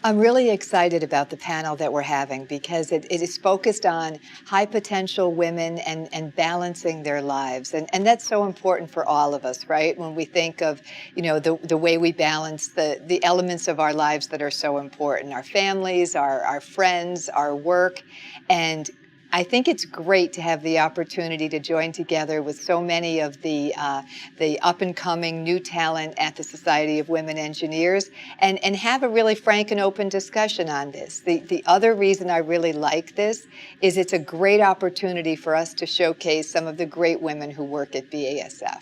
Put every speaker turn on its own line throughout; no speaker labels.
I'm really excited about the panel that we're having because it is focused on high potential women and balancing their lives. And that's so important for all of us, right? When we think of, the way we balance the elements of our lives that are so important, our families, our friends, our work. And I think it's great to have the opportunity to join together with so many of the up-and-coming new talent at the Society of Women Engineers and have a really frank and open discussion on this. The other reason I really like this is it's a great opportunity for us to showcase some of the great women who work at BASF.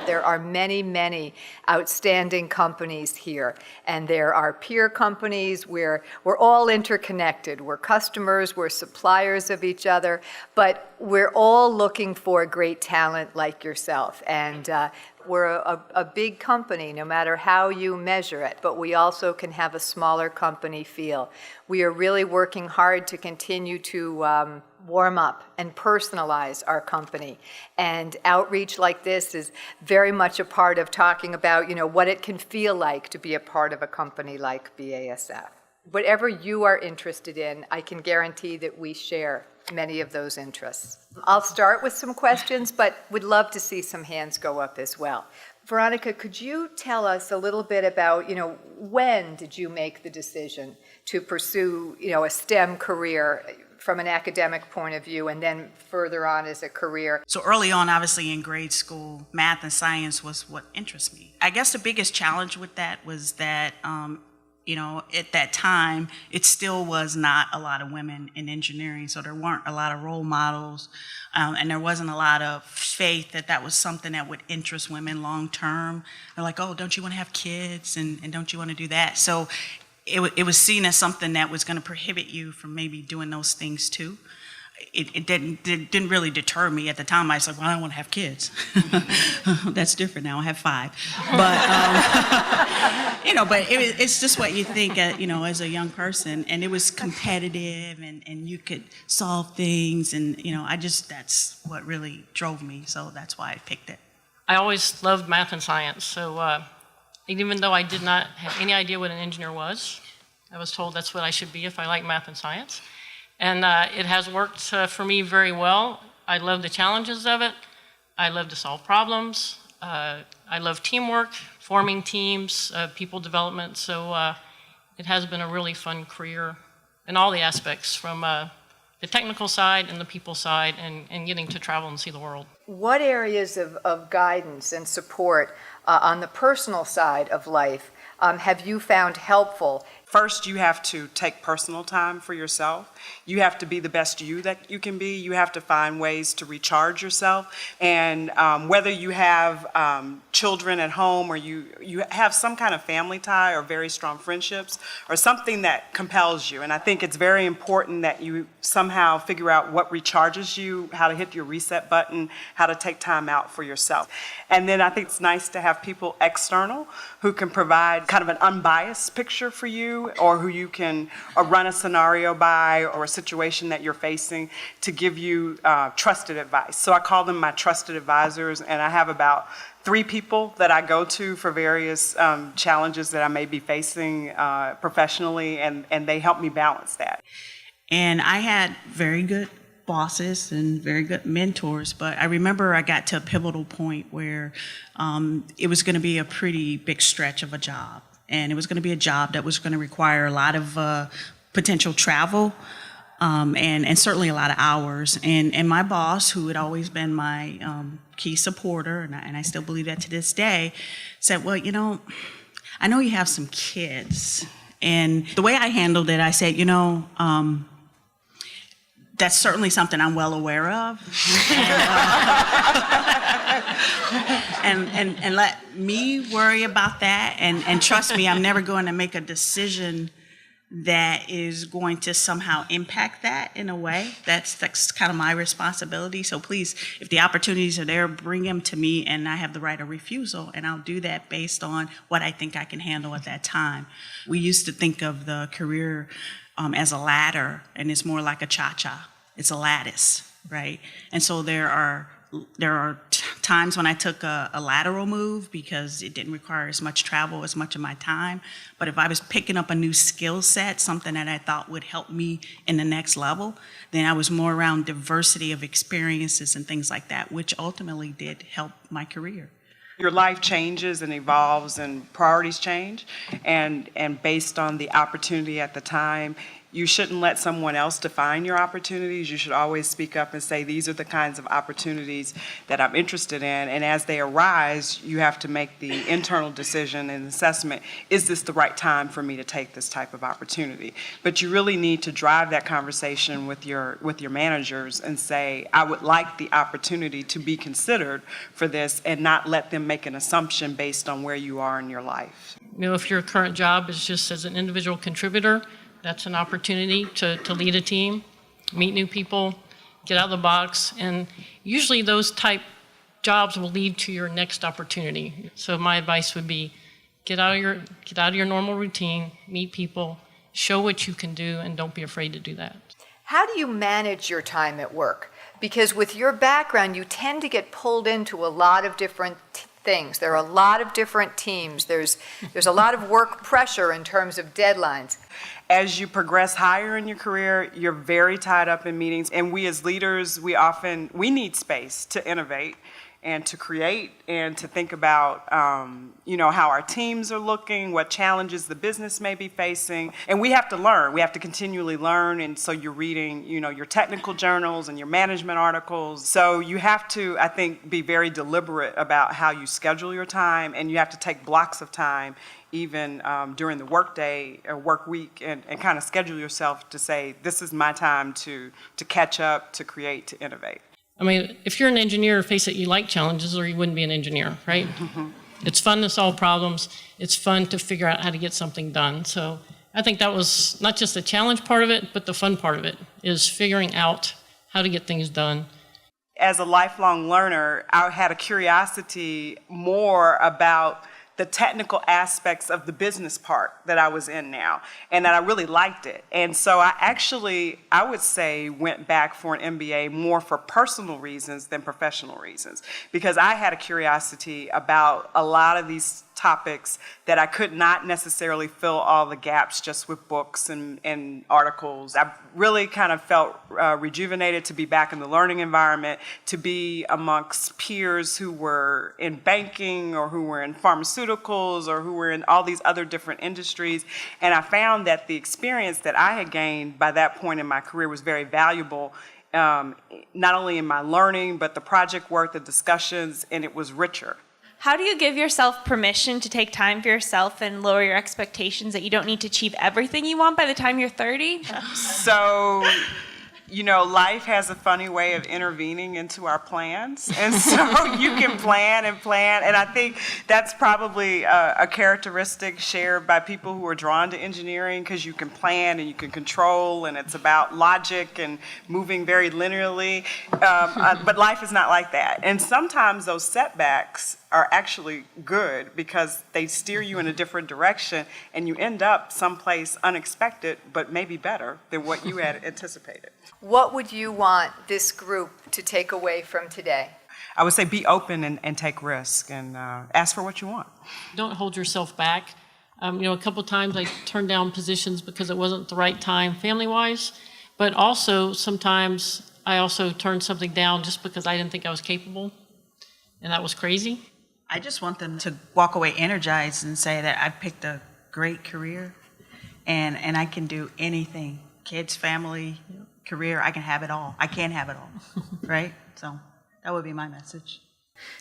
There are many, many outstanding companies here, and there are peer companies where we're all interconnected. We're customers, we're suppliers of each other, but we're all looking for great talent like yourself. And we're a big company, no matter how you measure it, but we also can have a smaller company feel. We are really working hard to continue to warm up and personalize our company. And outreach like this is very much a part of talking about, what it can feel like to be a part of a company like BASF. Whatever you are interested in, I can guarantee that we share many of those interests. I'll start with some questions, but would love to see some hands go up as well. Veronica, could you tell us a little bit about, when did you make the decision to pursue, a STEM career from an academic point of view and then further on as a career?
So early on, obviously in grade school, math and science was what interests me. I guess the biggest challenge with that was that at that time, it still was not a lot of women in engineering, so there weren't a lot of role models, and there wasn't a lot of faith that that was something that would interest women long term. They're like, oh, don't you want to have kids, and don't you want to do that? So it was seen as something that was going to prohibit you from maybe doing those things too. It didn't really deter me at the time. I was like, well, I don't want to have kids. That's different now. I have 5. But, but it's just what you think, as a young person. And it was competitive and you could solve things. And, that's what really drove me. So that's why I picked it.
I always loved math and science. So even though I did not have any idea what an engineer was, I was told that's what I should be if I like math and science. And it has worked for me very well. I love the challenges of it. I love to solve problems. I love teamwork, forming teams, people development. So it has been a really fun career in all the aspects, from the technical side and the people side, and getting to travel and see the world.
What areas of guidance and support on the personal side of life have you found helpful?
First, you have to take personal time for yourself. You have to be the best you that you can be. You have to find ways to recharge yourself. And whether you have children at home or you have some kind of family tie or very strong friendships or something that compels you. And I think it's very important that you somehow figure out what recharges you, how to hit your reset button, how to take time out for yourself. And then I think it's nice to have people external who can provide kind of an unbiased picture for you, or who you can run a scenario by, or a situation that you're facing, to give you trusted advice. So I call them my trusted advisors, and I have about 3 people that I go to for various challenges that I may be facing professionally, and they help me balance that.
And I had very good bosses and very good mentors, but I remember I got to a pivotal point where it was going to be a pretty big stretch of a job. And it was going to be a job that was going to require a lot of potential travel and certainly a lot of hours. And my boss, who had always been my key supporter, and I still believe that to this day, said, well, I know you have some kids. And the way I handled it, I said, that's certainly something I'm well aware of. And let me worry about that, and trust me, I'm never going to make a decision that is going to somehow impact that in a way. That's kind of my responsibility. So please, if the opportunities are there, bring them to me, and I have the right of refusal, and I'll do that based on what I think I can handle at that time. We used to think of the career as a ladder, and it's more like a cha-cha. It's a lattice, right? And so there are times when I took a lateral move because it didn't require as much travel, as much of my time. But if I was picking up a new skill set, something that I thought would help me in the next level, then I was more around diversity of experiences and things like that, which ultimately did help my career.
Your life changes and evolves and priorities change, and based on the opportunity at the time, you shouldn't let someone else define your opportunities. You should always speak up and say, these are the kinds of opportunities that I'm interested in, and as they arise, you have to make the internal decision and assessment, is this the right time for me to take this type of opportunity? But you really need to drive that conversation with your managers and say, I would like the opportunity to be considered for this, and not let them make an assumption based on where you are in your life.
You know, if your current job is just as an individual contributor, that's an opportunity to lead a team, meet new people, get out of the box, and usually those type jobs will lead to your next opportunity. So my advice would be get out of your normal routine, meet people, show what you can do, and don't be afraid to do that.
How do you manage your time at work? Because with your background, you tend to get pulled into a lot of different things. There are a lot of different teams. There's a lot of work pressure in terms of deadlines.
As you progress higher in your career, you're very tied up in meetings, and we as leaders, we need space to innovate and to create and to think about how our teams are looking, what challenges the business may be facing. And we have to learn. We have to continually learn. And so you're reading, your technical journals and your management articles. So you have to, I think, be very deliberate about how you schedule your time, and you have to take blocks of time even during the workday or work week, and kind of schedule yourself to say, this is my time to catch up, to create, to innovate.
I mean, if you're an engineer, face it, you like challenges or you wouldn't be an engineer, right? It's fun to solve problems. It's fun to figure out how to get something done. So I think that was not just the challenge part of it, but the fun part of it is figuring out how to get things done.
As a lifelong learner, I had a curiosity more about the technical aspects of the business part that I was in now, and that I really liked it. And so I would say, went back for an MBA more for personal reasons than professional reasons, because I had a curiosity about a lot of these topics that I could not necessarily fill all the gaps just with books and articles. I really kind of felt rejuvenated to be back in the learning environment, to be amongst peers who were in banking or who were in pharmaceuticals or who were in all these other different industries. And I found that the experience that I had gained by that point in my career was very valuable, not only in my learning, but the project work, the discussions, and it was richer.
How do you give yourself permission to take time for yourself and lower your expectations that you don't need to achieve everything you want by the time you're 30?
So, life has a funny way of intervening into our plans. And so you can plan. And I think that's probably a characteristic shared by people who are drawn to engineering, because you can plan and you can control, and it's about logic and moving very linearly. But life is not like that. And sometimes those setbacks are actually good because they steer you in a different direction, and you end up someplace unexpected, but maybe better than what you had anticipated.
What would you want this group to take away from today?
I would say be open and take risk, and ask for what you want.
Don't hold yourself back. A couple times I turned down positions because it wasn't the right time family-wise, but also sometimes I also turned something down just because I didn't think I was capable, and that was crazy.
I just want them to walk away energized and say that I picked a great career, and I can do anything. Kids, family, career, I can have it all. I can have it all, right? So that would be my message.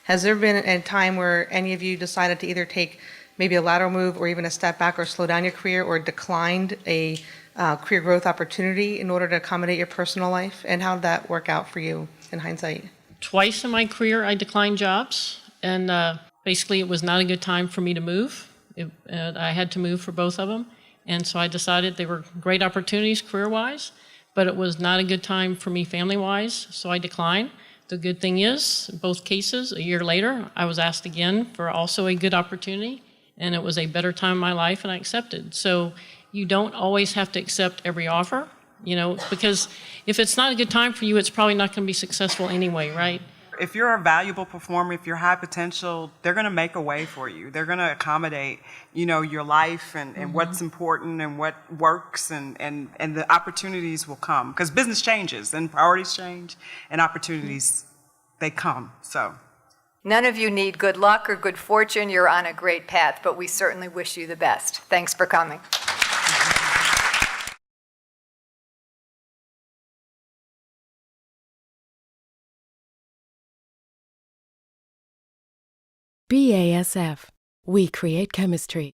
Has there been a time where any of you decided to either take maybe a lateral move or even a step back or slow down your career, or declined a career growth opportunity in order to accommodate your personal life? And how did that work out for you in hindsight?
Twice in my career I declined jobs, and basically it was not a good time for me to move. I had to move for both of them, and so I decided they were great opportunities career-wise, but it was not a good time for me family-wise, so I declined. The good thing is, in both cases, a year later, I was asked again for also a good opportunity, and it was a better time in my life, and I accepted. So you don't always have to accept every offer, because if it's not a good time for you, it's probably not going to be successful anyway, right?
you're a valuable performer, if you're high potential, they're going to make a way for you. They're going to accommodate, your life and what's important and what works, and the opportunities will come, because business changes and priorities change and opportunities, they come. So
None of you need good luck or good fortune. You're on a great path, but we certainly wish you the best. Thanks for coming.
BASF. We create chemistry.